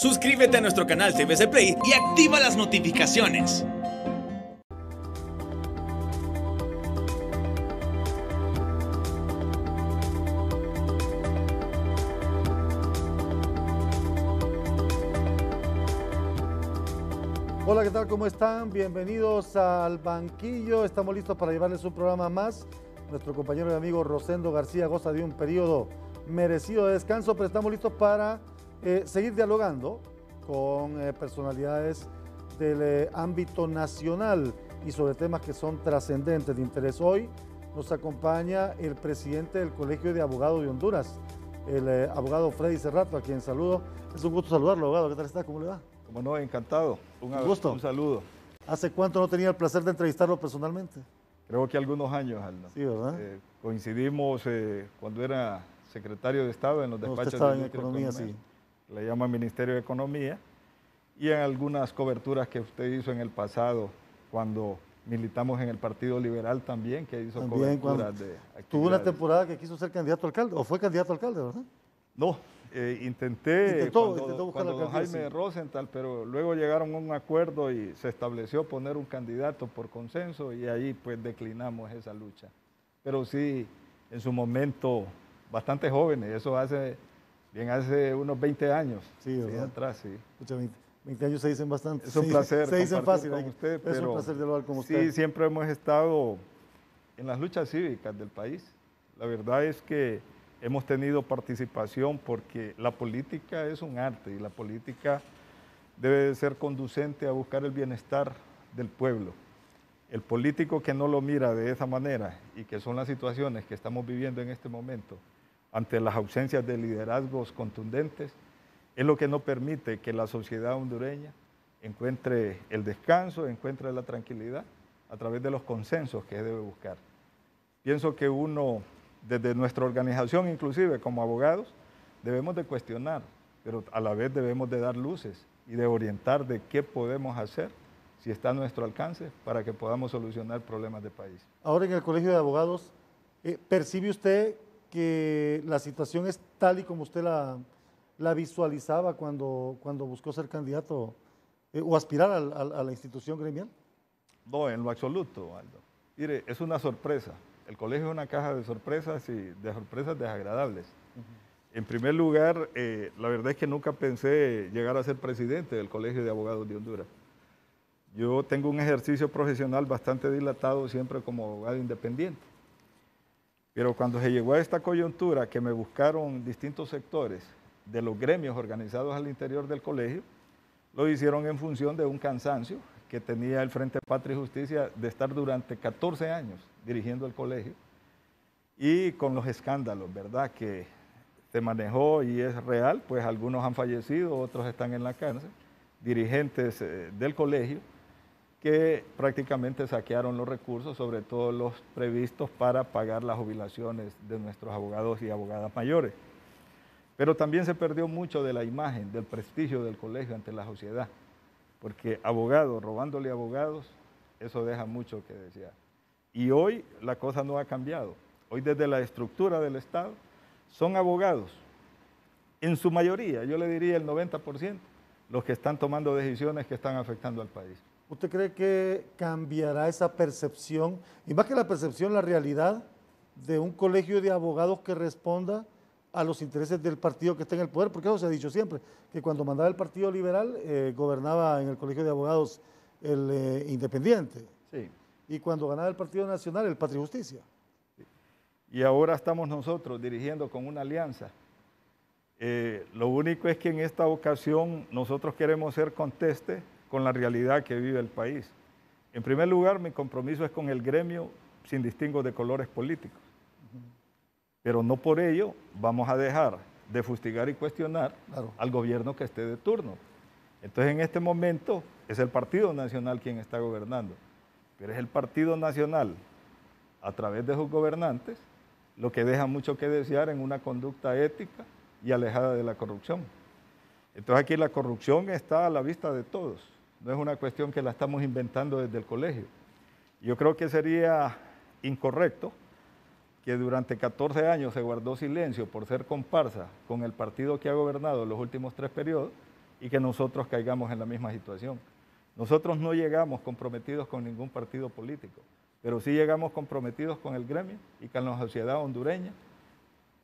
Suscríbete a nuestro canal CBC Play y activa las notificaciones. Hola, ¿qué tal? ¿Cómo están? Bienvenidos al Banquillo. Estamos listos para llevarles un programa más. Nuestro compañero y amigo Rosendo García goza de un periodo merecido de descanso, pero estamos listos para seguir dialogando con personalidades del ámbito nacional y sobre temas que son trascendentes de interés. Hoy nos acompaña el presidente del Colegio de Abogados de Honduras, el abogado Freddy Cerrato, a quien saludo. Es un gusto saludarlo, abogado. ¿Qué tal está? ¿Cómo le va? Como no, encantado. Un gusto. Un saludo. ¿Hace cuánto no tenía el placer de entrevistarlo personalmente? Creo que algunos años, Aldo. Sí, ¿verdad? Coincidimos cuando era secretario de Estado en los despachos usted estaba de en Economía, sí. Le llaman Ministerio de Economía. Y en algunas coberturas que usted hizo en el pasado, cuando militamos en el Partido Liberal también, que hizo también coberturas de actividades. Tuvo una temporada que quiso ser candidato a alcalde, o fue candidato a alcalde, ¿verdad? No, intentó buscar cuando don Jaime Rosenthal, pero luego llegaron a un acuerdo y se estableció poner un candidato por consenso y ahí pues declinamos esa lucha. Pero sí, en su momento, bastante jóvenes, eso hace unos 20 años. Sí, ¿verdad? Atrás, sí. Mucha 20 años se dicen bastante. Es un placer se dicen fácil con usted, pero es un placer dialogar con usted. Sí, siempre hemos estado en las luchas cívicas del país. La verdad es que hemos tenido participación porque la política es un arte y la política debe ser conducente a buscar el bienestar del pueblo. El político que no lo mira de esa manera y que son las situaciones que estamos viviendo en este momento ante las ausencias de liderazgos contundentes, es lo que no permite que la sociedad hondureña encuentre el descanso, encuentre la tranquilidad a través de los consensos que debe buscar. Pienso que uno, desde nuestra organización inclusive como abogados, debemos de cuestionar, pero a la vez debemos de dar luces y de orientar de qué podemos hacer si está a nuestro alcance para que podamos solucionar problemas de país. Ahora en el Colegio de Abogados, ¿percibe usted que la situación es tal y como usted la visualizaba cuando buscó ser candidato o aspirar a la institución gremial? No, en lo absoluto, Aldo. Mire, es una sorpresa. El colegio es una caja de sorpresas y de sorpresas desagradables. En primer lugar, la verdad es que nunca pensé llegar a ser presidente del Colegio de Abogados de Honduras. Yo tengo un ejercicio profesional bastante dilatado siempre como abogado independiente. Pero cuando se llegó a esta coyuntura que me buscaron distintos sectores de los gremios organizados al interior del colegio, lo hicieron en función de un cansancio que tenía el Frente Patria y Justicia de estar durante 14 años dirigiendo el colegio y con los escándalos, ¿verdad?, que se manejó y es real, pues algunos han fallecido, otros están en la cárcel, dirigentes del colegio que prácticamente saquearon los recursos, sobre todo los previstos para pagar las jubilaciones de nuestros abogados y abogadas mayores. Pero también se perdió mucho de la imagen, del prestigio del colegio ante la sociedad, porque abogados robándole abogados, eso deja mucho que desear. Y hoy la cosa no ha cambiado. Hoy desde la estructura del Estado son abogados, en su mayoría, yo le diría el 90%, los que están tomando decisiones que están afectando al país. ¿Usted cree que cambiará esa percepción, y más que la percepción, la realidad de un colegio de abogados que responda a los intereses del partido que está en el poder? Porque eso se ha dicho siempre, que cuando mandaba el Partido Liberal gobernaba en el Colegio de Abogados el Independiente. Sí. Y cuando ganaba el Partido Nacional, el Patria y Justicia. Sí. Y ahora estamos nosotros dirigiendo con una alianza. Lo único es que en esta ocasión nosotros queremos ser conteste con la realidad que vive el país. En primer lugar, mi compromiso es con el gremio sin distingo de colores políticos. Pero no por ello vamos a dejar de fustigar y cuestionar al gobierno que esté de turno. Entonces, en este momento es el Partido Nacional quien está gobernando, pero es el Partido Nacional, a través de sus gobernantes, lo que deja mucho que desear en una conducta ética y alejada de la corrupción. Entonces, aquí la corrupción está a la vista de todos. No es una cuestión que la estamos inventando desde el colegio. Yo creo que sería incorrecto que durante 14 años se guardó silencio por ser comparsa con el partido que ha gobernado los últimos 3 periodos y que nosotros caigamos en la misma situación. Nosotros no llegamos comprometidos con ningún partido político, pero sí llegamos comprometidos con el gremio y con la sociedad hondureña,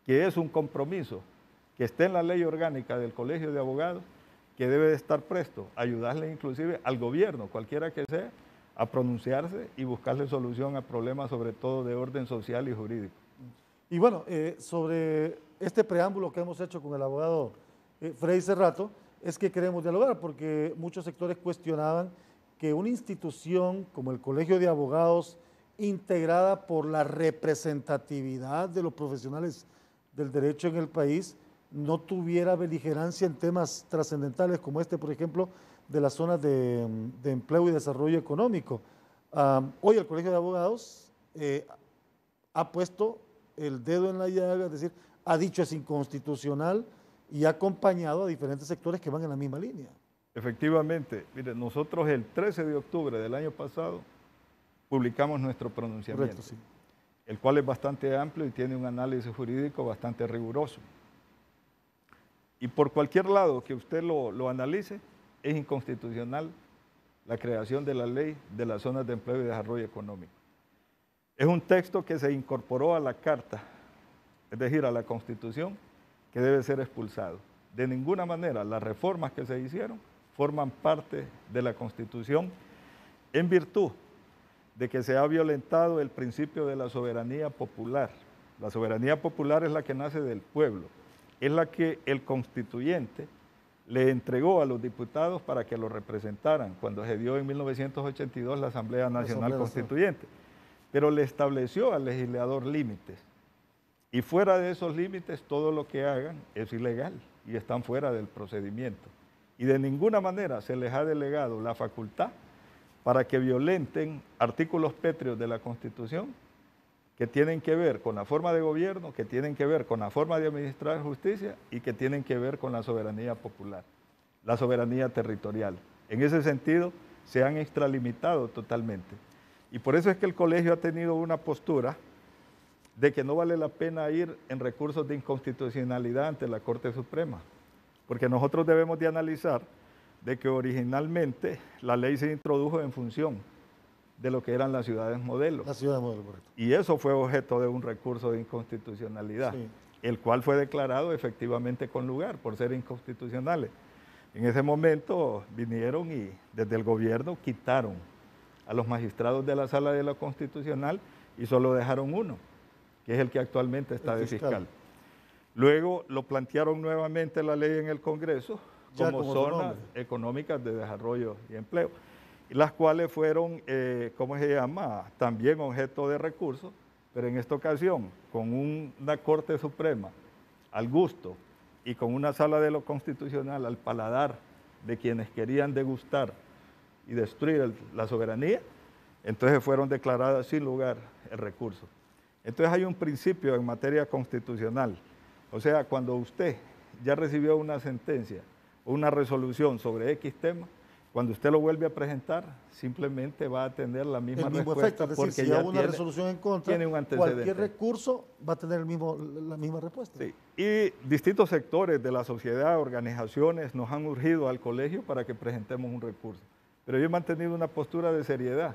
que es un compromiso que esté en la ley orgánica del Colegio de Abogados, que debe de estar presto a ayudarle inclusive al gobierno, cualquiera que sea, a pronunciarse y buscarle solución a problemas sobre todo de orden social y jurídico. Y bueno, sobre este preámbulo que hemos hecho con el abogado Freddy Cerrato, es que queremos dialogar porque muchos sectores cuestionaban que una institución como el Colegio de Abogados, integrada por la representatividad de los profesionales del derecho en el país, no tuviera beligerancia en temas trascendentales como este, por ejemplo, de las zonas de empleo y desarrollo económico. Hoy el Colegio de Abogados ha puesto el dedo en la llaga, es decir, ha dicho es inconstitucional y ha acompañado a diferentes sectores que van en la misma línea. Efectivamente, mire, nosotros el 13 de octubre del año pasado publicamos nuestro pronunciamiento, Correcto, sí. El cual es bastante amplio y tiene un análisis jurídico bastante riguroso. Y por cualquier lado que usted lo analice, es inconstitucional la creación de la ley de las zonas de empleo y desarrollo económico. Es un texto que se incorporó a la Carta, es decir, a la Constitución, que debe ser expulsado. De ninguna manera las reformas que se hicieron forman parte de la Constitución en virtud de que se ha violentado el principio de la soberanía popular. La soberanía popular es la que nace del pueblo, es la que el constituyente le entregó a los diputados para que lo representaran cuando se dio en 1982 la Asamblea Nacional Constituyente, pero le estableció al legislador límites. Y fuera de esos límites, todo lo que hagan es ilegal y están fuera del procedimiento. Y de ninguna manera se les ha delegado la facultad para que violenten artículos pétreos de la Constitución que tienen que ver con la forma de gobierno, que tienen que ver con la forma de administrar justicia y que tienen que ver con la soberanía popular, la soberanía territorial. En ese sentido, se han extralimitado totalmente. Y por eso es que el colegio ha tenido una postura de que no vale la pena ir en recursos de inconstitucionalidad ante la Corte Suprema, porque nosotros debemos de analizar de que originalmente la ley se introdujo en función de lo que eran las ciudades modelo. La ciudad modelo, correcto. Y eso fue objeto de un recurso de inconstitucionalidad, sí, el cual fue declarado efectivamente con lugar por ser inconstitucionales. En ese momento vinieron y desde el gobierno quitaron a los magistrados de la Sala de lo Constitucional y solo dejaron uno, que es el que actualmente está de fiscal. Luego lo plantearon nuevamente la ley en el Congreso como zonas económicas de desarrollo y empleo, y las cuales fueron, ¿cómo se llama?, también objeto de recursos, pero en esta ocasión con una Corte Suprema al gusto y con una Sala de lo Constitucional al paladar de quienes querían degustar y destruir la soberanía, entonces fueron declaradas sin lugar el recurso. Entonces hay un principio en materia constitucional, o sea, cuando usted ya recibió una sentencia o una resolución sobre X tema, cuando usted lo vuelve a presentar, simplemente va a tener la misma respuesta, efecto, es decir, porque si ya hay una resolución en contra, tiene un antecedente. Cualquier recurso va a tener la misma respuesta. Sí. Y distintos sectores de la sociedad, organizaciones, nos han urgido al colegio para que presentemos un recurso. Pero yo he mantenido una postura de seriedad,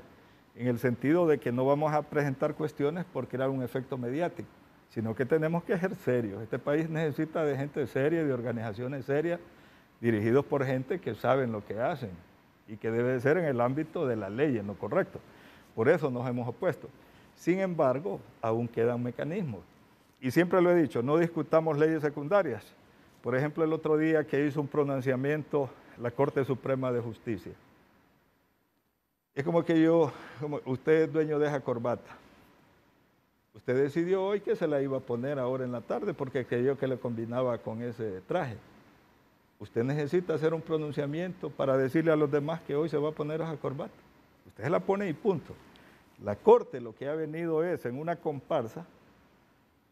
en el sentido de que no vamos a presentar cuestiones por crear un efecto mediático, sino que tenemos que ser serios. Este país necesita de gente seria, de organizaciones serias, dirigidos por gente que saben lo que hacen y que debe de ser en el ámbito de la ley, en lo correcto. Por eso nos hemos opuesto. Sin embargo, aún quedan mecanismos. Y siempre lo he dicho, no discutamos leyes secundarias. Por ejemplo, el otro día que hizo un pronunciamiento la Corte Suprema de Justicia. Es como que usted es dueño de esa corbata. Usted decidió hoy que se la iba a poner ahora en la tarde porque creyó que le combinaba con ese traje. Usted necesita hacer un pronunciamiento para decirle a los demás que hoy se va a poner esa corbata. Usted se la pone y punto. La Corte lo que ha venido es en una comparsa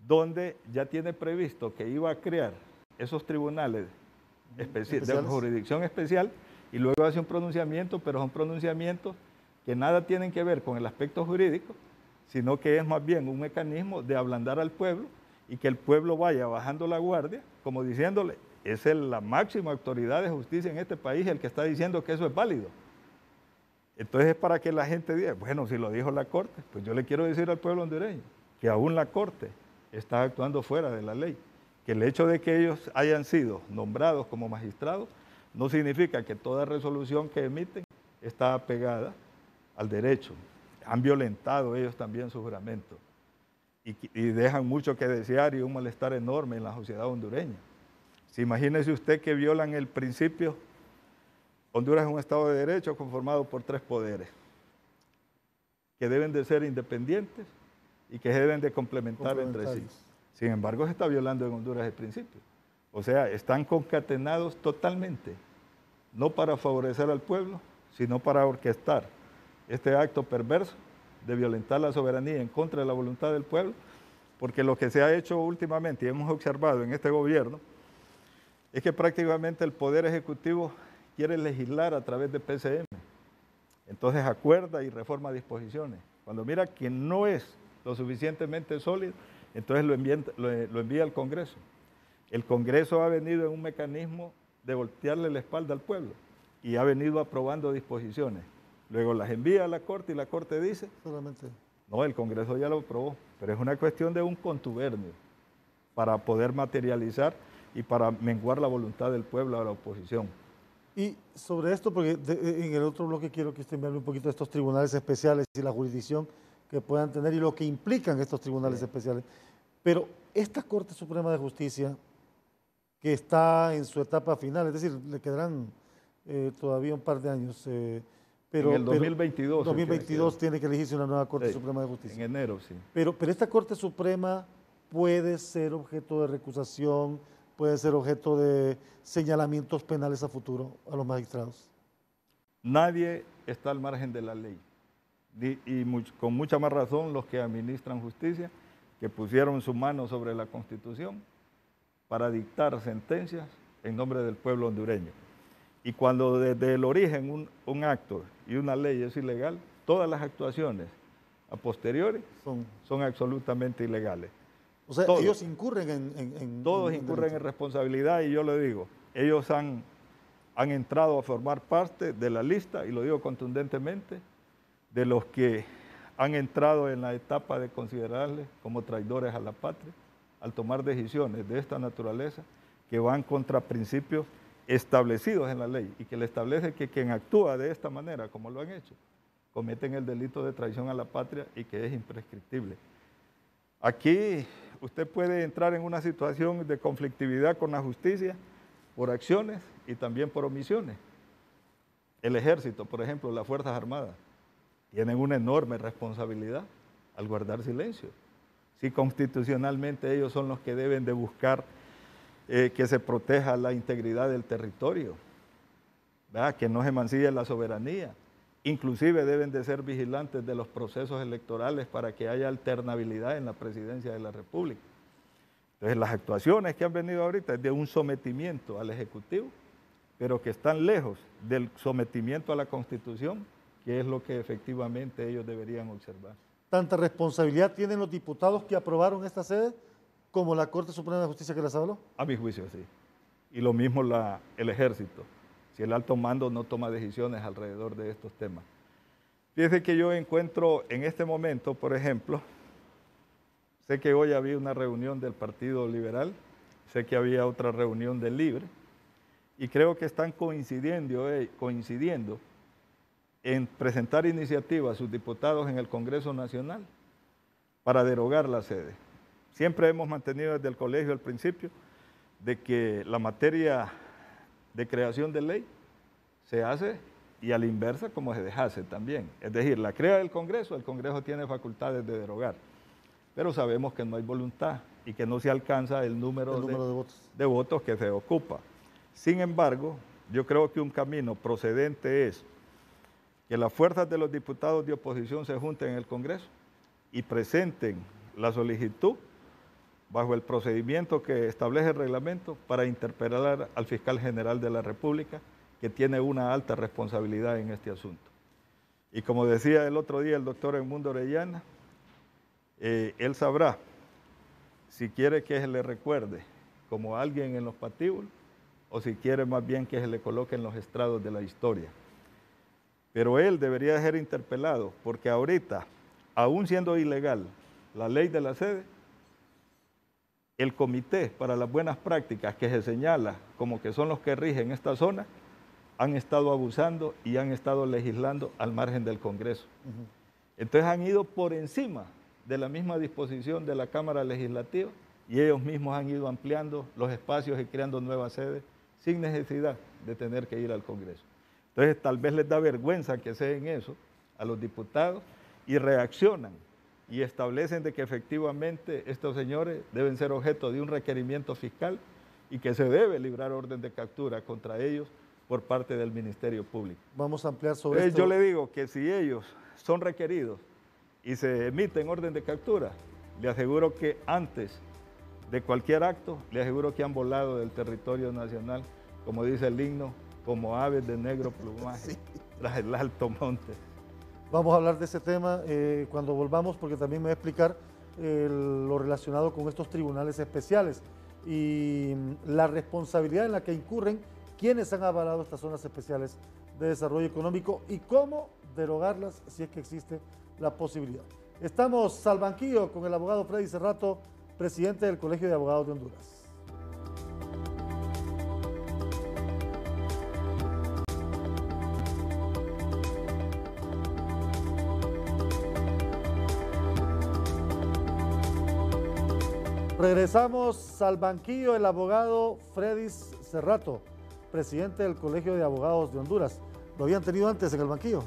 donde ya tiene previsto que iba a crear esos tribunales de jurisdicción especial y luego hace un pronunciamiento, pero son pronunciamientos que nada tienen que ver con el aspecto jurídico, sino que es más bien un mecanismo de ablandar al pueblo y que el pueblo vaya bajando la guardia, como diciéndole, es la máxima autoridad de justicia en este país el que está diciendo que eso es válido. Entonces es para que la gente diga, bueno, si lo dijo la Corte, pues yo le quiero decir al pueblo hondureño que aún la Corte está actuando fuera de la ley, que el hecho de que ellos hayan sido nombrados como magistrados no significa que toda resolución que emiten está apegada al derecho. Han violentado ellos también su juramento y dejan mucho que desear y un malestar enorme en la sociedad hondureña. Si imagínese usted que violan el principio. Honduras es un Estado de Derecho conformado por 3 poderes que deben de ser independientes y que deben de complementar entre sí. Sin embargo, se está violando en Honduras el principio. O sea, están concatenados totalmente, no para favorecer al pueblo, sino para orquestar este acto perverso de violentar la soberanía en contra de la voluntad del pueblo, porque lo que se ha hecho últimamente y hemos observado en este gobierno es que prácticamente el Poder Ejecutivo quiere legislar a través de PCM. Entonces acuerda y reforma disposiciones. Cuando mira que no es lo suficientemente sólido, entonces lo envía al Congreso. El Congreso ha venido en un mecanismo de voltearle la espalda al pueblo y ha venido aprobando disposiciones. Luego las envía a la Corte y la Corte dice, no, el Congreso ya lo aprobó, pero es una cuestión de un contubernio para poder materializar y para menguar la voluntad del pueblo a la oposición. Y sobre esto, porque en el otro bloque quiero que usted me hable un poquito de estos tribunales especiales y la jurisdicción que puedan tener y lo que implican estos tribunales especiales. Pero esta Corte Suprema de Justicia, que está en su etapa final, es decir, le quedarán todavía un par de años, pero en el 2022. 2022 tiene que elegirse una nueva Corte Suprema de Justicia. En enero, sí. Pero esta Corte Suprema puede ser objeto de recusación, puede ser objeto de señalamientos penales a futuro a los magistrados. Nadie está al margen de la ley. Con mucha más razón los que administran justicia, que pusieron su mano sobre la Constitución para dictar sentencias en nombre del pueblo hondureño. Y cuando desde el origen un acto y una ley es ilegal, todas las actuaciones a posteriori son absolutamente ilegales. O sea, todos, ellos incurren en todos incurren en responsabilidad y yo le digo, ellos han entrado a formar parte de la lista, y lo digo contundentemente, de los que han entrado en la etapa de considerarles como traidores a la patria al tomar decisiones de esta naturaleza que van contra principios establecidos en la ley y que le establece que quien actúa de esta manera, como lo han hecho, cometen el delito de traición a la patria y que es imprescriptible. Aquí usted puede entrar en una situación de conflictividad con la justicia por acciones y también por omisiones. El ejército, por ejemplo, las Fuerzas Armadas, tienen una enorme responsabilidad al guardar silencio. Si constitucionalmente ellos son los que deben de buscar que se proteja la integridad del territorio, ¿verdad? Que no se mancille la soberanía. Inclusive deben de ser vigilantes de los procesos electorales para que haya alternabilidad en la presidencia de la República. Entonces las actuaciones que han venido ahorita es de un sometimiento al Ejecutivo, pero que están lejos del sometimiento a la Constitución, que es lo que efectivamente ellos deberían observar. ¿Tanta responsabilidad tienen los diputados que aprobaron esta sede como la Corte Suprema de Justicia que les habló? A mi juicio, sí. Y lo mismo el Ejército, si el alto mando no toma decisiones alrededor de estos temas. Fíjese que yo encuentro en este momento, por ejemplo, sé que hoy había una reunión del Partido Liberal, sé que había otra reunión del Libre, y creo que están coincidiendo en presentar iniciativas a sus diputados en el Congreso Nacional para derogar la sede. Siempre hemos mantenido desde el colegio al principio de que la materia de creación de ley se hace y a la inversa como se dejase también. Es decir, la crea el Congreso tiene facultades de derogar, pero sabemos que no hay voluntad y que no se alcanza el número de votos que se ocupa. Sin embargo, yo creo que un camino procedente es que las fuerzas de los diputados de oposición se junten en el Congreso y presenten la solicitud bajo el procedimiento que establece el reglamento para interpelar al fiscal general de la República, que tiene una alta responsabilidad en este asunto. Y como decía el otro día el doctor Edmundo Orellana, él sabrá si quiere que se le recuerde como alguien en los patíbulos o si quiere más bien que se le coloque en los estrados de la historia. Pero él debería ser interpelado, porque ahorita, aún siendo ilegal la ley de la sede, el comité para las buenas prácticas que se señala como que son los que rigen esta zona, han estado abusando y han estado legislando al margen del Congreso. Entonces han ido por encima de la misma disposición de la Cámara Legislativa y ellos mismos han ido ampliando los espacios y creando nuevas sedes sin necesidad de tener que ir al Congreso. Entonces tal vez les da vergüenza que se den eso a los diputados y reaccionan y establecen de que efectivamente estos señores deben ser objeto de un requerimiento fiscal y que se debe librar orden de captura contra ellos por parte del Ministerio Público. Vamos a ampliar sobre esto. Yo le digo que si ellos son requeridos y se emiten orden de captura, le aseguro que antes de cualquier acto, le aseguro que han volado del territorio nacional, como dice el himno, como aves de negro plumaje, tras el alto monte. Vamos a hablar de ese tema cuando volvamos, porque también me voy a explicar lo relacionado con estos tribunales especiales y la responsabilidad en la que incurren quienes han avalado estas zonas especiales de desarrollo económico y cómo derogarlas si es que existe la posibilidad. Estamos al banquillo con el abogado Freddy Cerrato, presidente del Colegio de Abogados de Honduras. Regresamos al banquillo, el abogado Freddy Cerrato, presidente del Colegio de Abogados de Honduras. ¿Lo habían tenido antes en el banquillo?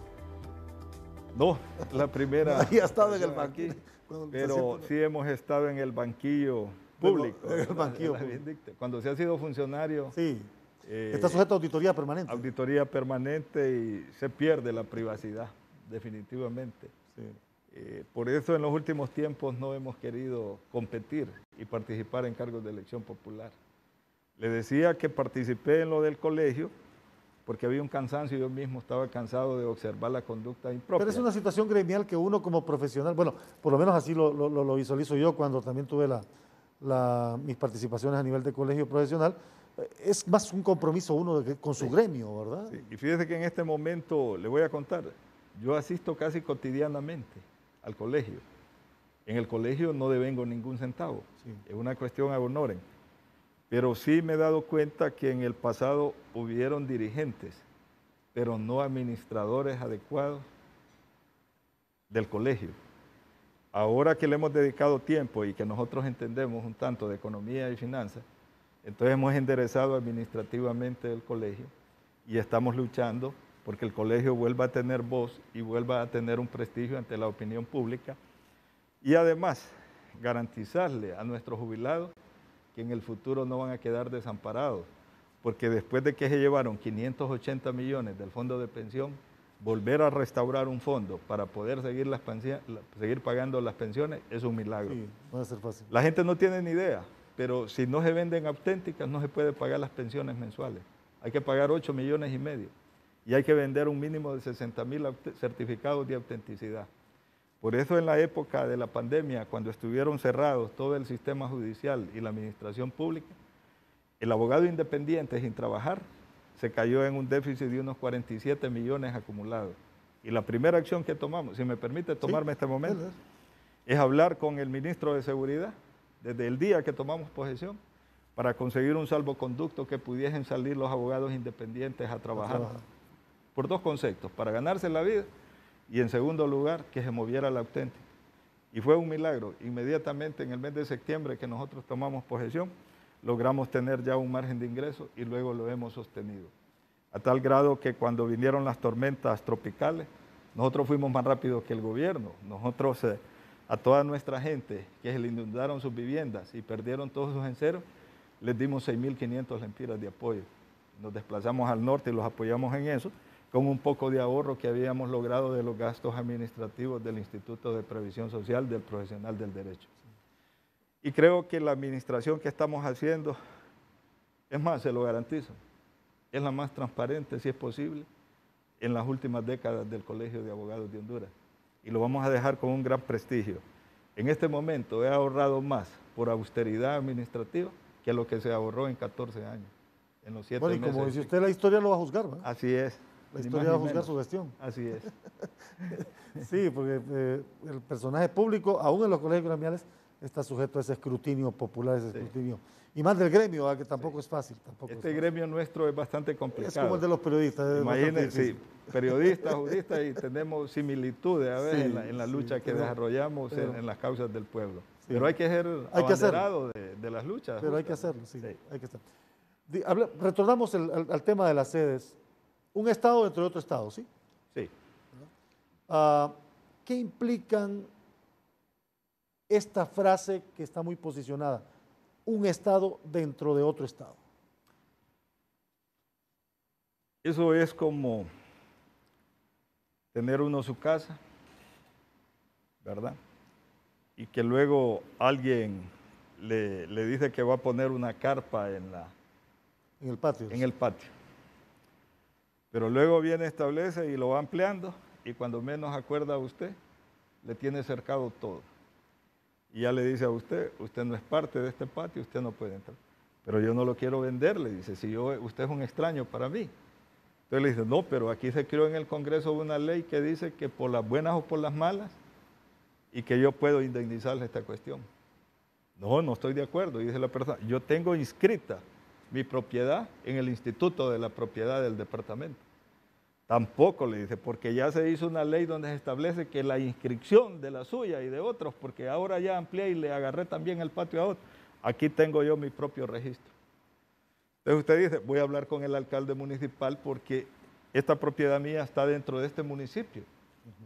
No, la primera. Había estado en el banquillo. Pero sí hemos estado en el banquillo público. En el banquillo público. Cuando se ha sido funcionario. Sí. Está sujeto a auditoría permanente. Auditoría permanente y se pierde la privacidad, definitivamente. Sí. Por eso en los últimos tiempos no hemos querido competir y participar en cargos de elección popular. Le decía que participé en lo del colegio porque había un cansancio, yo mismo estaba cansado de observar la conducta impropia. Pero es una situación gremial que uno como profesional, bueno, por lo menos así lo visualizo yo cuando también tuve mis participaciones a nivel de colegio profesional, es más un compromiso uno con su gremio, ¿verdad? Sí. Y fíjese que en este momento, le voy a contar, yo asisto casi cotidianamente al colegio. En el colegio no devengo ningún centavo, sí. Es una cuestión ad honorem. Pero sí me he dado cuenta que en el pasado hubieron dirigentes, pero no administradores adecuados del colegio. Ahora que le hemos dedicado tiempo y que nosotros entendemos un tanto de economía y finanzas, entonces hemos enderezado administrativamente el colegio y estamos luchando porque el colegio vuelva a tener voz y vuelva a tener un prestigio ante la opinión pública y además garantizarle a nuestros jubilados que en el futuro no van a quedar desamparados, porque después de que se llevaron 580 millones del fondo de pensión, volver a restaurar un fondo para poder seguir pagando las pensiones es un milagro. Sí, va a ser fácil. La gente no tiene ni idea, pero si no se venden auténticas no se puede pagar las pensiones mensuales. Hay que pagar 8,5 millones y hay que vender un mínimo de 60,000 certificados de autenticidad. Por eso en la época de la pandemia, cuando estuvieron cerrados todo el sistema judicial y la administración pública, el abogado independiente sin trabajar se cayó en un déficit de unos 47 millones acumulados. Y la primera acción que tomamos, si me permite tomarme este momento, es hablar con el ministro de Seguridad desde el día que tomamos posesión para conseguir un salvoconducto que pudiesen salir los abogados independientes a trabajar. Por dos conceptos, para ganarse la vida y en segundo lugar, que se moviera la auténtica. Y fue un milagro. Inmediatamente en el mes de septiembre que nosotros tomamos posesión, logramos tener ya un margen de ingreso y luego lo hemos sostenido. A tal grado que cuando vinieron las tormentas tropicales, nosotros fuimos más rápido que el gobierno. Nosotros a toda nuestra gente que se le inundaron sus viviendas y perdieron todos sus enseros, les dimos 6.500 lempiras de apoyo. Nos desplazamos al norte y los apoyamos en eso, con un poco de ahorro que habíamos logrado de los gastos administrativos del Instituto de Previsión Social del Profesional del Derecho. Y creo que la administración que estamos haciendo, es más, se lo garantizo, es la más transparente, si es posible, en las últimas décadas del Colegio de Abogados de Honduras. Y lo vamos a dejar con un gran prestigio. En este momento he ahorrado más por austeridad administrativa que lo que se ahorró en 14 años. en los 7 Bueno, y meses. como dice usted, la historia lo va a juzgar, ¿no? Así es. La ni historia más va a ni juzgar menos. su gestión. Así es. Sí, porque el personaje público, aún en los colegios gremiales, está sujeto a ese escrutinio popular, ese escrutinio. Y más del gremio, que tampoco es fácil. Tampoco Este es fácil. gremio nuestro es bastante complicado. Es como el de los periodistas. Es bastante Imagínense, difícil. sí, periodistas, juristas, y tenemos similitudes a veces Sí, en la sí, lucha que pero- desarrollamos pero- en las causas del pueblo. Sí. Pero hay que ser Hay que hacerlo. abanderado de las luchas. Pero hay que justas. hacerlo, sí, Sí. hay que hacerlo. Retornamos al tema de las sedes. Un estado dentro de otro estado, ¿sí? Sí. ¿Qué implican esta frase que está muy posicionada? Un estado dentro de otro estado. Eso es como tener uno su casa, ¿verdad? Y que luego alguien le dice que va a poner una carpa En el patio. en el patio. Pero luego viene, establece y lo va ampliando, y cuando menos acuerda a usted, le tiene cercado todo. Y ya le dice a usted, usted no es parte de este patio, usted no puede entrar. Pero yo no lo quiero vender, le dice, si usted es un extraño para mí. Entonces le dice, no, pero aquí se creó en el Congreso una ley que dice que por las buenas o por las malas, y que yo puedo indemnizarle esta cuestión. No, no estoy de acuerdo, y dice la persona, yo tengo inscrita mi propiedad en el Instituto de la Propiedad del departamento. Tampoco, le dice, porque ya se hizo una ley donde se establece que la inscripción de la suya y de otros, porque ahora ya amplié y le agarré también el patio a otro, aquí tengo yo mi propio registro. Entonces usted dice, voy a hablar con el alcalde municipal porque esta propiedad mía está dentro de este municipio.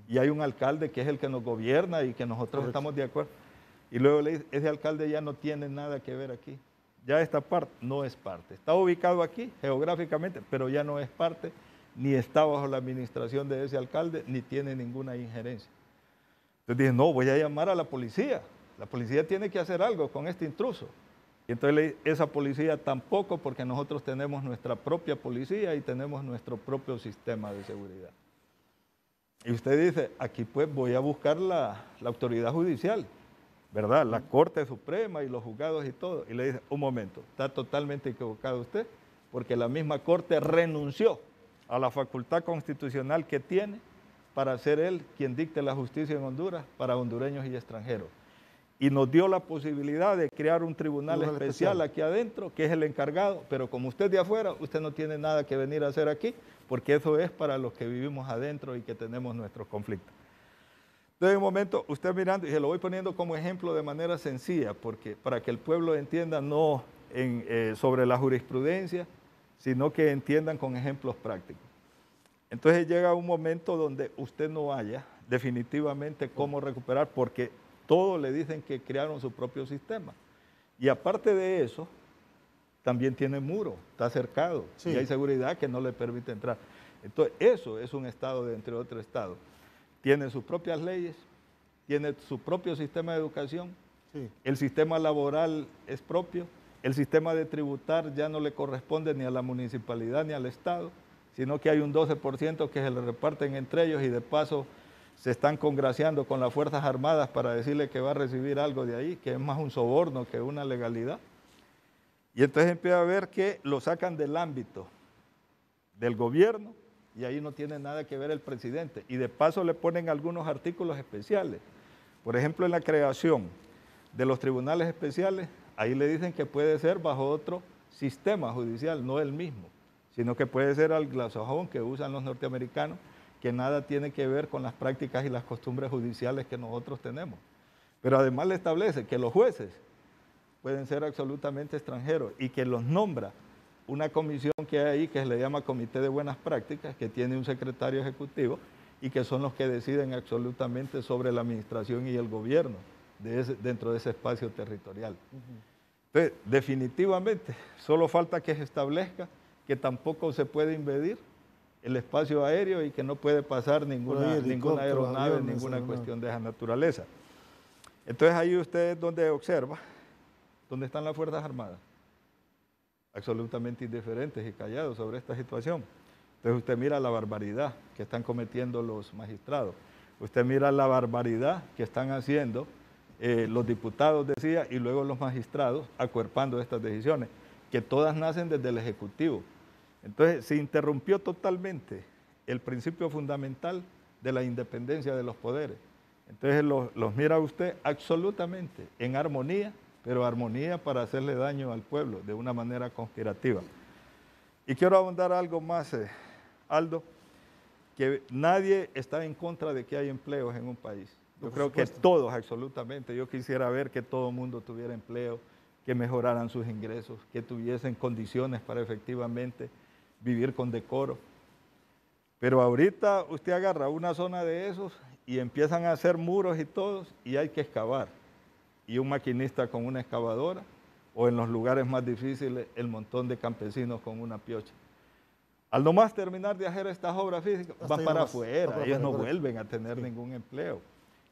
Y hay un alcalde que es el que nos gobierna y que nosotros Correcto. estamos de acuerdo. Y luego le dice, ese alcalde ya no tiene nada que ver aquí. Ya esta parte no es parte. Está ubicado aquí geográficamente, pero ya no es parte, ni está bajo la administración de ese alcalde, ni tiene ninguna injerencia. Entonces dije, no, voy a llamar a la policía. La policía tiene que hacer algo con este intruso. Y entonces le dije, esa policía tampoco, porque nosotros tenemos nuestra propia policía y tenemos nuestro propio sistema de seguridad. Y usted dice, aquí pues voy a buscar la autoridad judicial, ¿verdad? La Corte Suprema y los juzgados y todo. Y le dice, un momento, está totalmente equivocado usted, porque la misma Corte renunció a la facultad constitucional que tiene para ser él quien dicte la justicia en Honduras para hondureños y extranjeros. Y nos dio la posibilidad de crear un tribunal especial aquí adentro, que es el encargado, pero como usted de afuera, usted no tiene nada que venir a hacer aquí, porque eso es para los que vivimos adentro y que tenemos nuestros conflictos. Entonces, en un momento, usted mirando, y se lo voy poniendo como ejemplo de manera sencilla, porque para que el pueblo entienda no sobre la jurisprudencia, sino que entiendan con ejemplos prácticos. Entonces llega un momento donde usted no haya definitivamente cómo recuperar, porque todos le dicen que crearon su propio sistema. Y aparte de eso, también tiene muro, está cercado, Sí. y hay seguridad que no le permite entrar. Entonces, eso es un estado dentro de otro estado. Tiene sus propias leyes, tiene su propio sistema de educación, Sí. el sistema laboral es propio, el sistema de tributar ya no le corresponde ni a la municipalidad ni al Estado, sino que hay un 12% que se le reparten entre ellos y de paso se están congraciando con las Fuerzas Armadas para decirle que va a recibir algo de ahí, que es más un soborno que una legalidad. Y entonces empieza a ver que lo sacan del ámbito del gobierno y ahí no tiene nada que ver el presidente. Y de paso le ponen algunos artículos especiales. Por ejemplo, en la creación de los tribunales especiales, ahí le dicen que puede ser bajo otro sistema judicial, no el mismo, sino que puede ser al anglosajón que usan los norteamericanos, que nada tiene que ver con las prácticas y las costumbres judiciales que nosotros tenemos. Pero además le establece que los jueces pueden ser absolutamente extranjeros y que los nombra una comisión que hay ahí que se le llama Comité de Buenas Prácticas, que tiene un secretario ejecutivo y que son los que deciden absolutamente sobre la administración y el gobierno dentro de ese espacio territorial. Entonces, definitivamente, solo falta que se establezca que tampoco se puede invadir el espacio aéreo y que no puede pasar ninguna aeronave, ninguna cuestión de esa naturaleza. Entonces ahí usted es donde observa, dónde están las Fuerzas Armadas, absolutamente indiferentes y callados sobre esta situación. Entonces usted mira la barbaridad que están cometiendo los magistrados, usted mira la barbaridad que están haciendo los diputados, decía, y luego los magistrados acuerpando estas decisiones, que todas nacen desde el Ejecutivo. Entonces se interrumpió totalmente el principio fundamental de la independencia de los poderes. Entonces los mira usted absolutamente en armonía, pero armonía para hacerle daño al pueblo de una manera conspirativa. Y quiero abundar algo más, Aldo, que nadie está en contra de que haya empleos en un país. Yo creo que todos, absolutamente. Yo quisiera ver que todo el mundo tuviera empleo, que mejoraran sus ingresos, que tuviesen condiciones para efectivamente vivir con decoro. Pero ahorita usted agarra una zona de esos y empiezan a hacer muros y todos, y hay que excavar. Y un maquinista con una excavadora, o en los lugares más difíciles, el montón de campesinos con una piocha. Al nomás terminar de hacer estas obras físicas, van para afuera, ellos no vuelven a tener ningún empleo.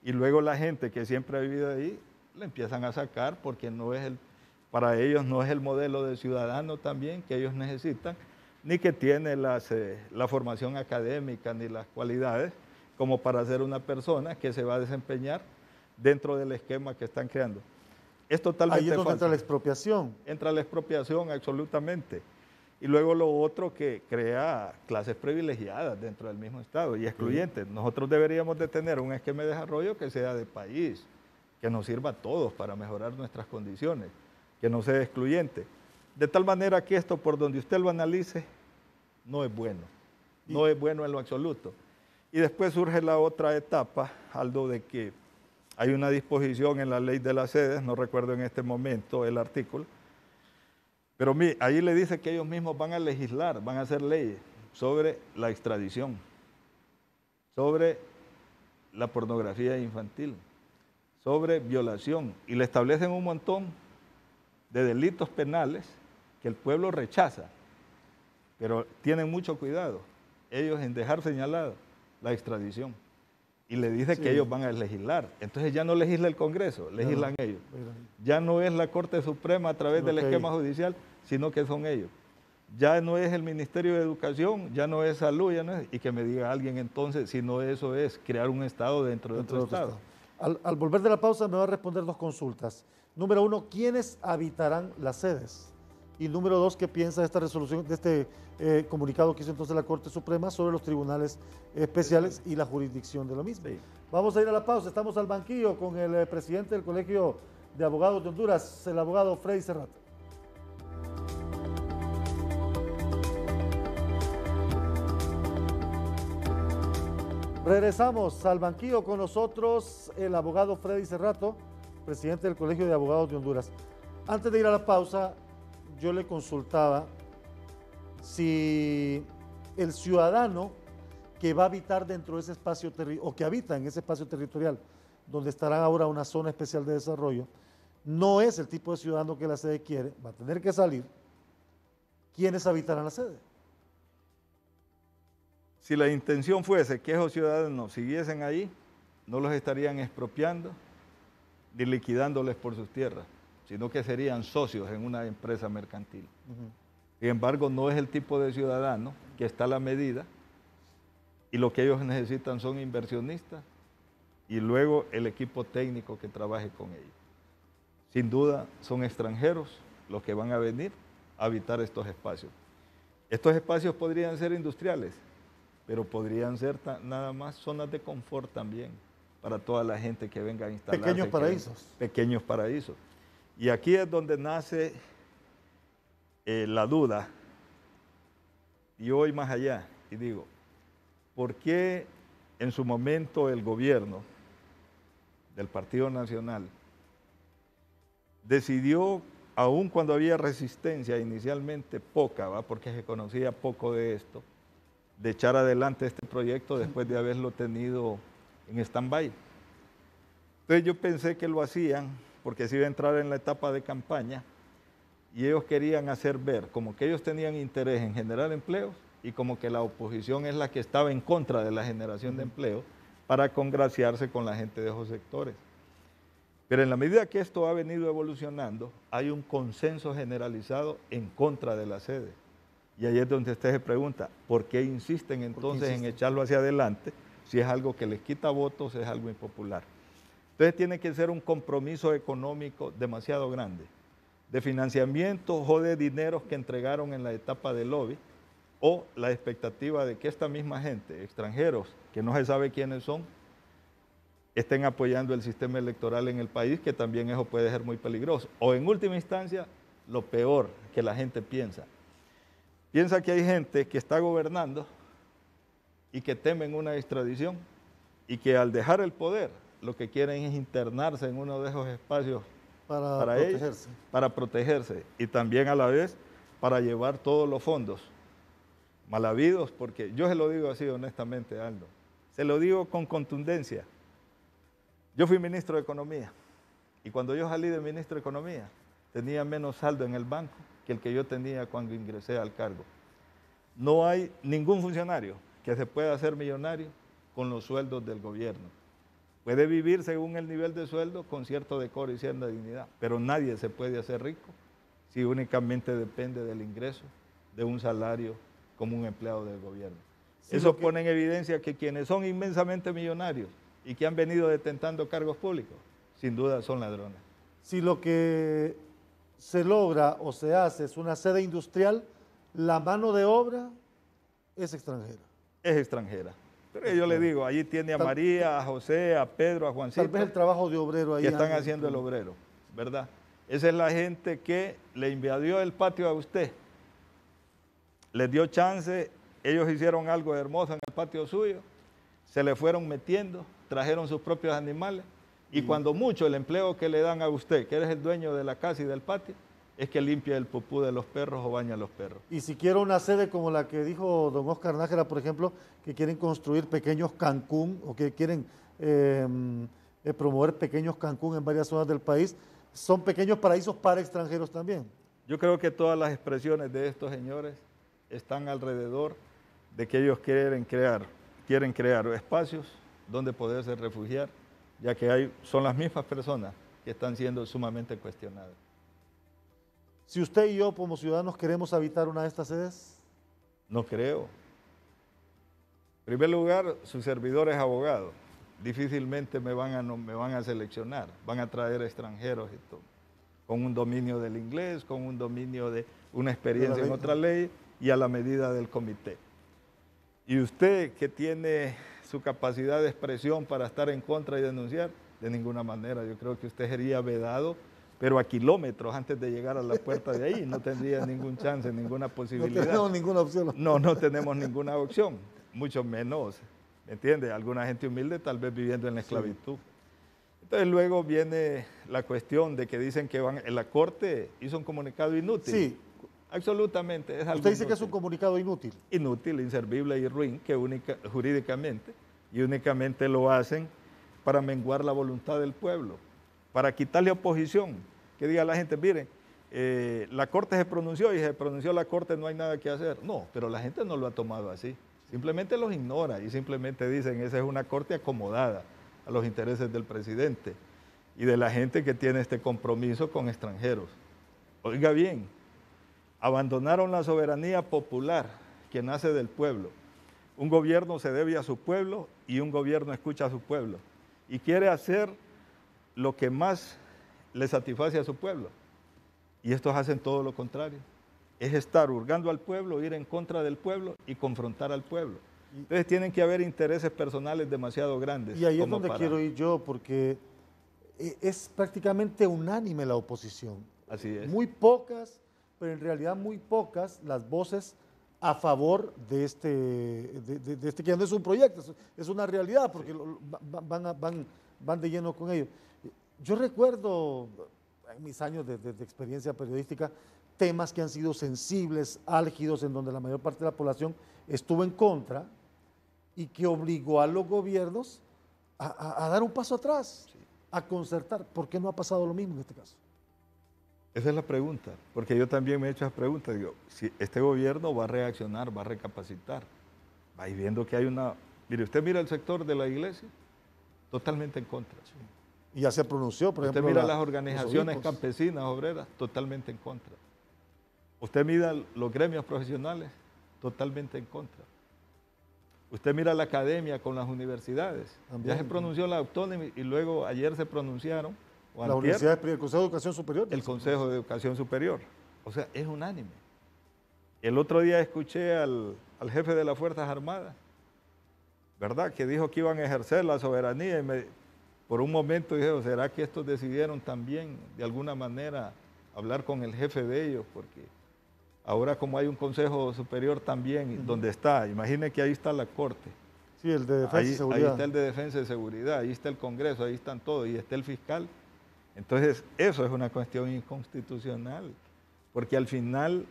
Y luego la gente que siempre ha vivido ahí, le empiezan a sacar porque no es para ellos no es el modelo de ciudadano también que ellos necesitan, ni que tiene la formación académica ni las cualidades como para ser una persona que se va a desempeñar dentro del esquema que están creando. Es totalmente ahí es donde falso. entra la expropiación. Entra la expropiación, absolutamente. Y luego lo otro que crea clases privilegiadas dentro del mismo Estado y excluyentes. Nosotros deberíamos de tener un esquema de desarrollo que sea de país, que nos sirva a todos para mejorar nuestras condiciones, que no sea excluyente. De tal manera que esto, por donde usted lo analice, no es bueno. No es bueno en lo absoluto. Y después surge la otra etapa, Aldo, de que hay una disposición en la ley de las sedes, no recuerdo en este momento el artículo, pero ahí le dice que ellos mismos van a legislar, van a hacer leyes sobre la extradición, sobre la pornografía infantil, sobre violación, y le establecen un montón de delitos penales que el pueblo rechaza, pero tienen mucho cuidado ellos en dejar señalada la extradición. Y le dice que ellos van a legislar. Entonces ya no legisla el Congreso, legislan ellos. Ya no es la Corte Suprema a través del esquema judicial, sino que son ellos. Ya no es el Ministerio de Educación, ya no es Salud, ya no es, y que me diga alguien entonces si no eso es crear un Estado dentro de otro Estado. Al volver de la pausa me va a responder dos consultas. Número uno, ¿quiénes habitarán las sedes? Y número dos, ¿qué piensa de esta resolución, de este comunicado que hizo entonces la Corte Suprema sobre los tribunales especiales y la jurisdicción de lo mismo? Sí. Vamos a ir a la pausa, estamos al banquillo con el presidente del Colegio de Abogados de Honduras, el abogado Freddy Cerrato. Regresamos al banquillo con nosotros el abogado Freddy Cerrato, presidente del Colegio de Abogados de Honduras. Antes de ir a la pausa, yo le consultaba si el ciudadano que va a habitar dentro de ese espacio o que habita en ese espacio territorial, donde estará ahora una zona especial de desarrollo, no es el tipo de ciudadano que la sede quiere, va a tener que salir. ¿Quiénes habitarán la sede? Si la intención fuese que esos ciudadanos siguiesen ahí, no los estarían expropiando ni liquidándoles por sus tierras, sino que serían socios en una empresa mercantil. Sin embargo, no es el tipo de ciudadano que está a la medida y lo que ellos necesitan son inversionistas y luego el equipo técnico que trabaje con ellos. Sin duda, son extranjeros los que van a venir a habitar estos espacios. Estos espacios podrían ser industriales, pero podrían ser nada más zonas de confort también para toda la gente que venga a instalarse. Pequeños paraísos. Pequeños paraísos. Y aquí es donde nace la duda, y hoy más allá, y digo, ¿por qué en su momento el gobierno del Partido Nacional decidió, aun cuando había resistencia inicialmente poca, ¿va? Porque se conocía poco de esto, de echar adelante este proyecto después de haberlo tenido en stand-by? Entonces yo pensé que lo hacían porque se iba a entrar en la etapa de campaña y ellos querían hacer ver como que ellos tenían interés en generar empleos y como que la oposición es la que estaba en contra de la generación de empleo para congraciarse con la gente de esos sectores. Pero en la medida que esto ha venido evolucionando, hay un consenso generalizado en contra de la sede. Y ahí es donde usted se pregunta, ¿por qué insisten entonces en echarlo hacia adelante si es algo que les quita votos, es algo impopular? Entonces tiene que ser un compromiso económico demasiado grande, de financiamiento o de dineros que entregaron en la etapa de lobby, o la expectativa de que esta misma gente, extranjeros, que no se sabe quiénes son, estén apoyando el sistema electoral en el país, que también eso puede ser muy peligroso. O en última instancia, lo peor que la gente piensa. Piensa que hay gente que está gobernando y que temen una extradición y que al dejar el poder lo que quieren es internarse en uno de esos espacios para ellos, protegerse. para protegerse y también a la vez para llevar todos los fondos mal habidos, porque yo se lo digo así honestamente, Aldo, se lo digo con contundencia. Yo fui ministro de Economía y cuando yo salí de ministro de Economía tenía menos saldo en el banco que el que yo tenía cuando ingresé al cargo. No hay ningún funcionario que se pueda hacer millonario con los sueldos del gobierno. Puede vivir según el nivel de sueldo con cierto decoro y cierta dignidad, pero nadie se puede hacer rico si únicamente depende del ingreso de un salario como un empleado del gobierno. Sí, eso pone en evidencia que quienes son inmensamente millonarios y que han venido detentando cargos públicos, sin duda son ladrones. Si lo que se logra o se hace es una sede industrial, la mano de obra es extranjera. Es extranjera. Pero yo le digo, allí tiene a María, a José, a Pedro, a Juancito. Tal vez el trabajo de obrero ahí. Que están haciendo el obrero, ¿verdad? Esa es la gente que le invadió el patio a usted. Les dio chance, ellos hicieron algo hermoso en el patio suyo, se le fueron metiendo, trajeron sus propios animales y cuando mucho el empleo que le dan a usted, que eres el dueño de la casa y del patio, es que limpia el pupú de los perros o baña a los perros. Y si quiero una sede como la que dijo don Oscar Nájera, por ejemplo, que quieren construir pequeños Cancún o que quieren promover pequeños Cancún en varias zonas del país, son pequeños paraísos para extranjeros también. Yo creo que todas las expresiones de estos señores están alrededor de que ellos quieren crear espacios donde poderse refugiar, ya que son las mismas personas que están siendo sumamente cuestionadas. Si usted y yo como ciudadanos queremos habitar una de estas sedes. No creo. En primer lugar, su servidor es abogado. Difícilmente me van a seleccionar. Van a traer extranjeros y todo, con un dominio del inglés, con un dominio de una experiencia en otra ley y a la medida del comité. Y usted que tiene su capacidad de expresión para estar en contra y denunciar, de ninguna manera. Yo creo que usted sería vedado, pero a kilómetros antes de llegar a la puerta de ahí. No tendría ningún chance, ninguna posibilidad. No tenemos ninguna opción. No tenemos ninguna opción, mucho menos, ¿me entiende? Alguna gente humilde tal vez viviendo en la esclavitud. Entonces luego viene la cuestión de que dicen que la Corte hizo un comunicado inútil. Sí. Absolutamente. Es algo Usted dice inútil. que es un comunicado inútil. Inútil, inservible y ruin, que jurídicamente, y únicamente lo hacen para menguar la voluntad del pueblo, para quitarle oposición, que diga la gente, miren, la Corte se pronunció y se pronunció la Corte, no hay nada que hacer. No, pero la gente no lo ha tomado así, simplemente los ignora y simplemente dicen, esa es una Corte acomodada a los intereses del presidente y de la gente que tiene este compromiso con extranjeros. Oiga bien, abandonaron la soberanía popular que nace del pueblo. Un gobierno se debe a su pueblo y un gobierno escucha a su pueblo y quiere hacer lo que más le satisface a su pueblo. Y estos hacen todo lo contrario. Es estar hurgando al pueblo, ir en contra del pueblo y confrontar al pueblo. Entonces tienen que haber intereses personales demasiado grandes. Y ahí es donde quiero ir yo, porque es prácticamente unánime la oposición. Así es. Muy pocas, pero en realidad muy pocas las voces a favor de este que no es un proyecto, es una realidad, porque van de lleno con ello. Yo recuerdo en mis años de experiencia periodística temas que han sido sensibles, álgidos, en donde la mayor parte de la población estuvo en contra y que obligó a los gobiernos a dar un paso atrás, sí, a concertar. ¿Por qué no ha pasado lo mismo en este caso? Esa es la pregunta, porque yo también me he hecho esa pregunta. Digo, si este gobierno va a reaccionar, va a recapacitar, va a ir viendo que hay una... Mire, usted mira el sector de la iglesia, totalmente en contra. Sí. Y ya se pronunció, por ejemplo. Usted mira las organizaciones campesinas, obreras, totalmente en contra. Usted mira los gremios profesionales, totalmente en contra. Usted mira la academia con las universidades. También. Ya se pronunció la autónoma y luego ayer se pronunciaron o La antier, universidad, el Consejo de Educación Superior. el Consejo de Educación Superior. O sea, es unánime. El otro día escuché al jefe de las Fuerzas Armadas, ¿verdad?, que dijo que iban a ejercer la soberanía y por un momento dije, ¿será que estos decidieron también de alguna manera hablar con el jefe de ellos? Porque ahora como hay un Consejo Superior también, donde está, imagine que ahí está la Corte. Sí, el de Defensa y Seguridad. Ahí está el de Defensa y Seguridad, ahí está el Congreso, ahí están todos, y está el fiscal. Entonces, eso es una cuestión inconstitucional, porque al final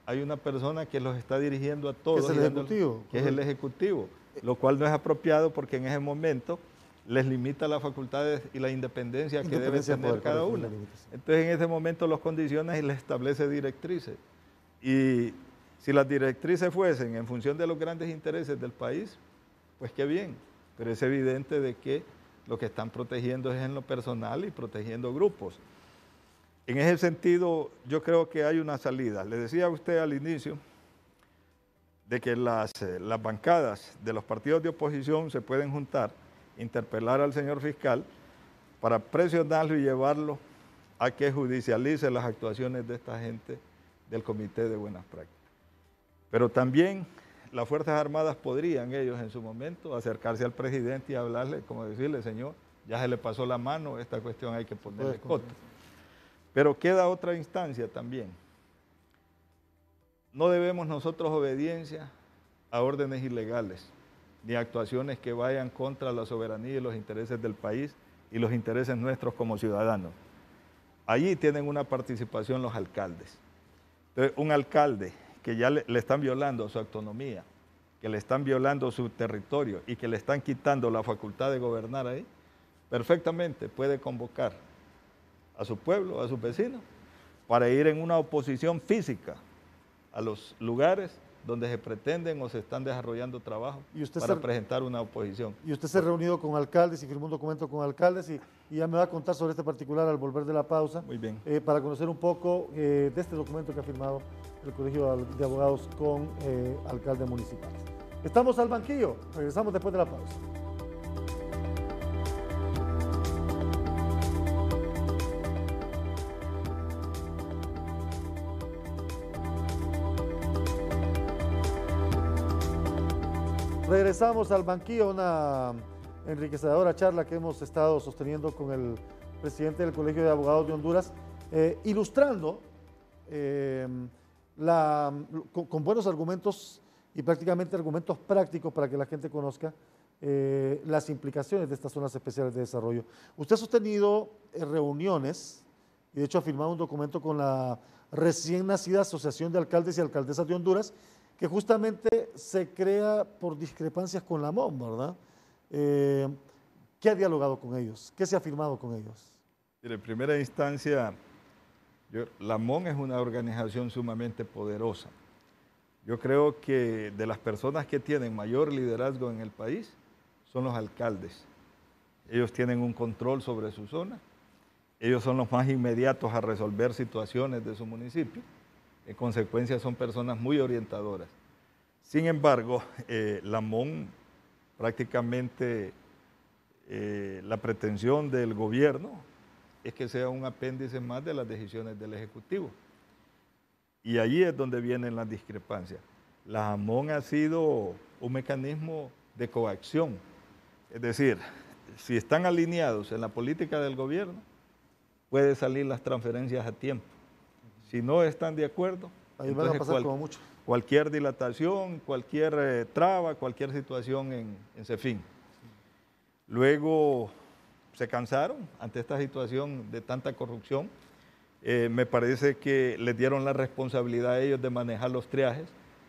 hay una persona que los está dirigiendo a todos. Que es el Ejecutivo. Que es el Ejecutivo, lo cual no es apropiado porque en ese momento les limita las facultades y la independencia que debe tener cada una. Entonces, en ese momento los condiciona y les establece directrices. Y si las directrices fuesen en función de los grandes intereses del país, pues qué bien, pero es evidente de que lo que están protegiendo es en lo personal y protegiendo grupos. En ese sentido, yo creo que hay una salida. Le decía a usted al inicio de que las bancadas de los partidos de oposición se pueden juntar, interpelar al señor fiscal para presionarlo y llevarlo a que judicialice las actuaciones de esta gente del Comité de Buenas Prácticas. Pero también las Fuerzas Armadas podrían ellos en su momento acercarse al presidente y hablarle, como decirle, señor, ya se le pasó la mano, esta cuestión hay que ponerle coto. Pero queda otra instancia también. No debemos nosotros obediencia a órdenes ilegales, ni actuaciones que vayan contra la soberanía y los intereses del país y los intereses nuestros como ciudadanos. Allí tienen una participación los alcaldes. Entonces, un alcalde que ya le están violando su autonomía, que le están violando su territorio y que le están quitando la facultad de gobernar ahí, perfectamente puede convocar a su pueblo, a sus vecinos, para ir en una oposición física a los lugares donde se pretenden o se están desarrollando trabajos para presentar una oposición. Y usted se ha reunido con alcaldes y firmó un documento con alcaldes y ya me va a contar sobre este particular al volver de la pausa. Muy bien. Para conocer un poco de este documento que ha firmado el Colegio de Abogados con alcaldes municipales. Estamos al banquillo, regresamos después de la pausa. Regresamos al banquillo, una enriquecedora charla que hemos estado sosteniendo con el presidente del Colegio de Abogados de Honduras, ilustrando con buenos argumentos y prácticamente argumentos prácticos para que la gente conozca las implicaciones de estas zonas especiales de desarrollo. Usted ha sostenido reuniones y de hecho ha firmado un documento con la recién nacida Asociación de Alcaldes y Alcaldesas de Honduras, que justamente se crea por discrepancias con la MON, ¿verdad? ¿Qué ha dialogado con ellos? ¿Qué se ha firmado con ellos? En primera instancia, la MON es una organización sumamente poderosa. Yo creo que de las personas que tienen mayor liderazgo en el país son los alcaldes. Ellos tienen un control sobre su zona, ellos son los más inmediatos a resolver situaciones de su municipio. En consecuencia son personas muy orientadoras. Sin embargo, la MON prácticamente la pretensión del gobierno es que sea un apéndice más de las decisiones del Ejecutivo. Y allí es donde vienen las discrepancias. La MON ha sido un mecanismo de coacción. Es decir, si están alineados en la política del gobierno, puede salir las transferencias a tiempo. Si no están de acuerdo, ahí van a pasar como mucho. Cualquier dilatación, cualquier traba, cualquier situación en CEFIN. Luego se cansaron ante esta situación de tanta corrupción. Me parece que les dieron la responsabilidad a ellos de manejar los triajes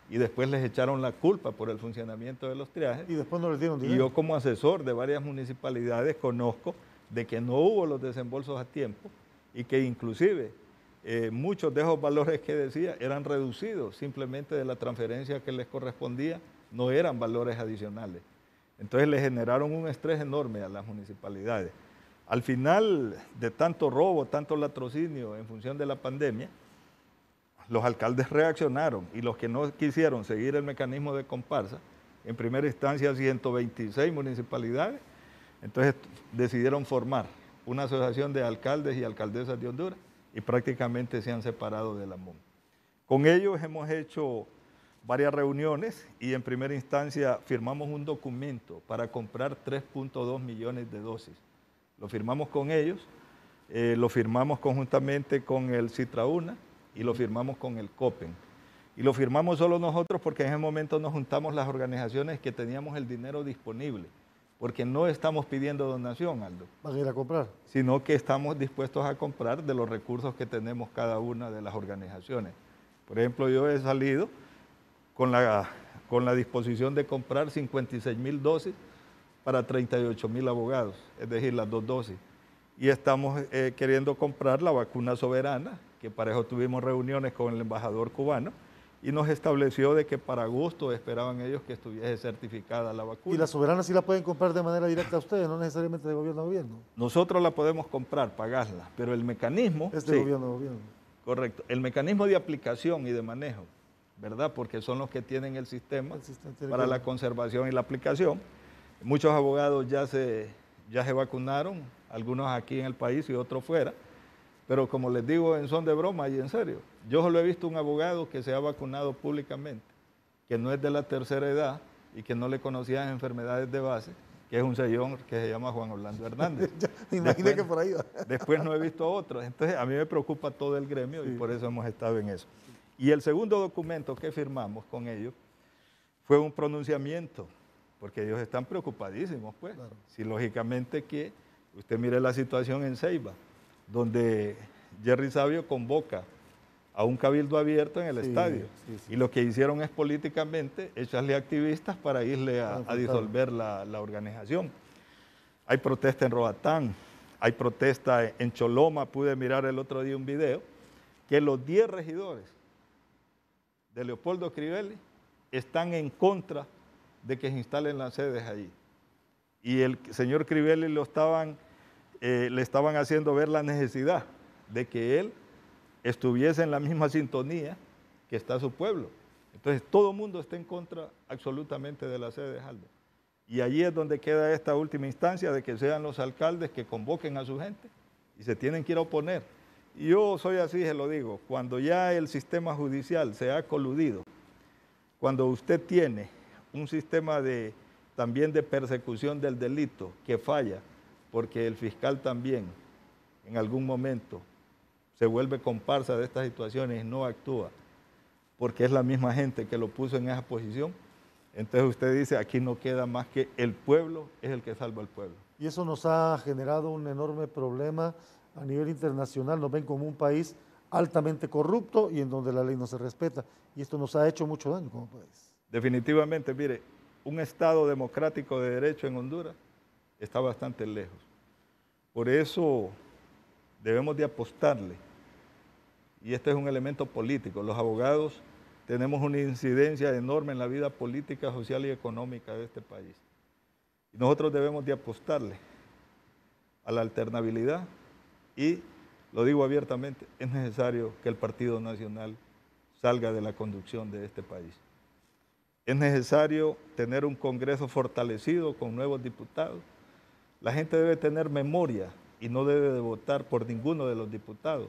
y después les echaron la culpa por el funcionamiento de los triajes. Y después no les dieron dinero. Y yo como asesor de varias municipalidades conozco de que no hubo los desembolsos a tiempo y que inclusive muchos de esos valores que decía eran reducidos simplemente de la transferencia que les correspondía, no eran valores adicionales. Entonces le generaron un estrés enorme a las municipalidades. Al final de tanto robo, tanto latrocinio en función de la pandemia, los alcaldes reaccionaron y los que no quisieron seguir el mecanismo de comparsa, en primera instancia 126 municipalidades, entonces decidieron formar una asociación de alcaldes y alcaldesas de Honduras y prácticamente se han separado de la MUM. Con ellos hemos hecho varias reuniones y en primera instancia firmamos un documento para comprar 3.2 millones de dosis. Lo firmamos con ellos, lo firmamos conjuntamente con el Citrauna y lo firmamos con el COPEN. Y lo firmamos solo nosotros porque en ese momento nos juntamos las organizaciones que teníamos el dinero disponible, porque no estamos pidiendo donación, Aldo. ¿Van a ir a comprar? Sino que estamos dispuestos a comprar de los recursos que tenemos cada una de las organizaciones. Por ejemplo, yo he salido con la disposición de comprar 56,000 dosis para 38,000 abogados, es decir, las 2 dosis. Y estamos queriendo comprar la vacuna soberana, que para eso tuvimos reuniones con el embajador cubano, y nos estableció de que para agosto esperaban ellos que estuviese certificada la vacuna. ¿Y la soberana sí la pueden comprar de manera directa a ustedes, no necesariamente de gobierno a gobierno? Nosotros la podemos comprar, pagarla, pero el mecanismo... Es de gobierno a gobierno. Correcto. El mecanismo de aplicación y de manejo, ¿verdad? Porque son los que tienen el sistema para la conservación y la aplicación. Muchos abogados ya se vacunaron, algunos aquí en el país y otros fuera, pero como les digo en son de broma y en serio, yo solo he visto un abogado que se ha vacunado públicamente, que no es de la tercera edad y que no le conocían enfermedades de base, que es un señor que se llama Juan Orlando Hernández. Me imaginé que por ahí va. Después no he visto a otros. Entonces, a mí me preocupa todo el gremio y por eso hemos estado en eso. Y el segundo documento que firmamos con ellos fue un pronunciamiento, porque ellos están preocupadísimos, pues. Claro. Si lógicamente que usted mire la situación en Ceiba, donde Jerry Sabio convoca a un cabildo abierto en el estadio. Y lo que hicieron es políticamente echarle activistas para irle a disolver la organización. Hay protesta en Roatán, hay protesta en Choloma. Pude mirar el otro día un video que los 10 regidores de Leopoldo Crivelli están en contra de que se instalen las sedes allí. Y el señor Crivelli le estaban haciendo ver la necesidad de que él estuviese en la misma sintonía que está su pueblo. Entonces, todo el mundo está en contra absolutamente de la sede de Aldo. Y allí es donde queda esta última instancia de que sean los alcaldes que convoquen a su gente y se tienen que ir a oponer. Y yo soy así, se lo digo, cuando ya el sistema judicial se ha coludido, cuando usted tiene un sistema también de persecución del delito que falla, porque el fiscal también en algún momento se vuelve comparsa de estas situaciones y no actúa, porque es la misma gente que lo puso en esa posición. Entonces usted dice, aquí no queda más que el pueblo es el que salva al pueblo. Y eso nos ha generado un enorme problema a nivel internacional. Nos ven como un país altamente corrupto y en donde la ley no se respeta. Y esto nos ha hecho mucho daño como país. Definitivamente, mire, un Estado democrático de derecho en Honduras está bastante lejos. Por eso debemos de apostarle. Y este es un elemento político. Los abogados tenemos una incidencia enorme en la vida política, social y económica de este país. Y nosotros debemos de apostarle a la alternabilidad y, lo digo abiertamente, es necesario que el Partido Nacional salga de la conducción de este país. Es necesario tener un Congreso fortalecido con nuevos diputados. La gente debe tener memoria y no debe de votar por ninguno de los diputados,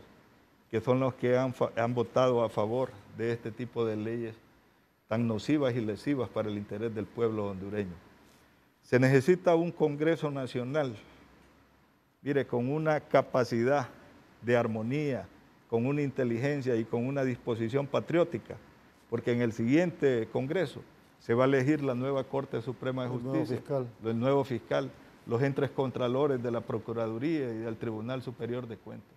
que son los que han votado a favor de este tipo de leyes tan nocivas y lesivas para el interés del pueblo hondureño. Se necesita un Congreso Nacional, mire, con una capacidad de armonía, con una inteligencia y con una disposición patriótica, porque en el siguiente Congreso se va a elegir la nueva Corte Suprema de Justicia, el nuevo fiscal, los entes contralores de la Procuraduría y del Tribunal Superior de Cuentas.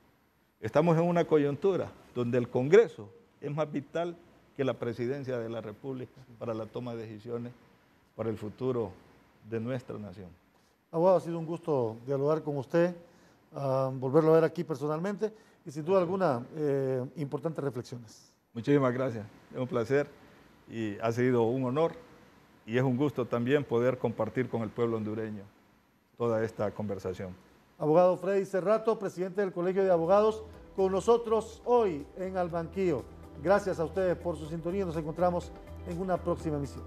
Estamos en una coyuntura donde el Congreso es más vital que la Presidencia de la República para la toma de decisiones para el futuro de nuestra nación. Abogado, ha sido un gusto dialogar con usted, volverlo a ver aquí personalmente y sin duda alguna importantes reflexiones. Muchísimas gracias, es un placer y ha sido un honor y es un gusto también poder compartir con el pueblo hondureño toda esta conversación. Abogado Freddy Cerrato, presidente del Colegio de Abogados, con nosotros hoy en Al Banquillo. Gracias a ustedes por su sintonía. Nos encontramos en una próxima emisión.